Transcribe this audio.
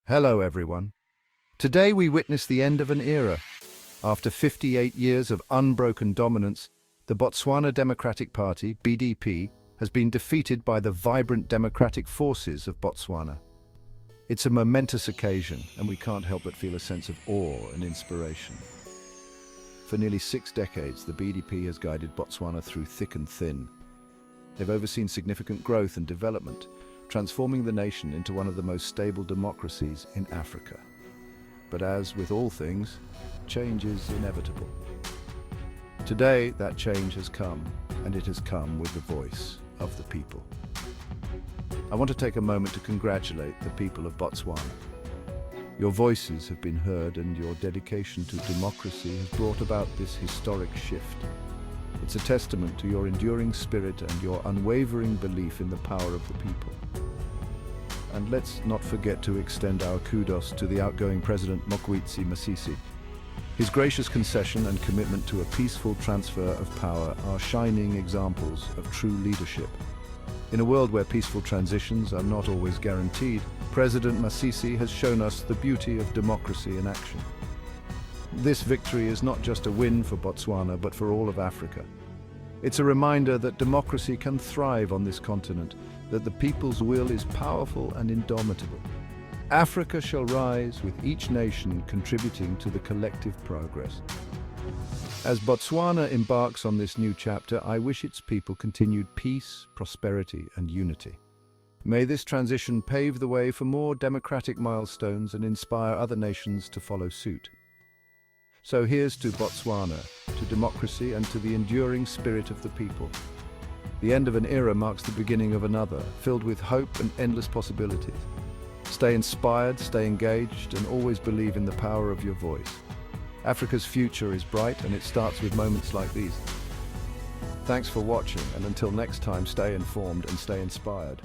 Hello everyone. Today we witness the end of an era. After 58 years of unbroken dominance, the Botswana Democratic Party, BDP, has been defeated by the vibrant democratic forces of Botswana. It's a momentous occasion, and we can't help but feel a sense of awe and inspiration. For nearly 6 decades, the BDP has guided Botswana through thick and thin. They've overseen significant growth and development, transforming the nation into one of the most stable democracies in Africa. But as with all things, change is inevitable. Today, that change has come, and it has come with the voice of the people. I want to take a moment to congratulate the people of Botswana. Your voices have been heard, and your dedication to democracy has brought about this historic shift. It's a testament to your enduring spirit and your unwavering belief in the power of the people. And let's not forget to extend our kudos to the outgoing President Mokgweetsi Masisi. His gracious concession and commitment to a peaceful transfer of power are shining examples of true leadership. In a world where peaceful transitions are not always guaranteed, President Masisi has shown us the beauty of democracy in action. This victory is not just a win for Botswana, but for all of Africa. It's a reminder that democracy can thrive on this continent, that the people's will is powerful and indomitable. Africa shall rise, with each nation contributing to the collective progress. As Botswana embarks on this new chapter, I wish its people continued peace, prosperity, and unity. May this transition pave the way for more democratic milestones and inspire other nations to follow suit. So here's to Botswana, to democracy, and to the enduring spirit of the people. The end of an era marks the beginning of another, filled with hope and endless possibilities. Stay inspired, stay engaged, and always believe in the power of your voice. Africa's future is bright, and it starts with moments like these. Thanks for watching, and until next time, stay informed and stay inspired.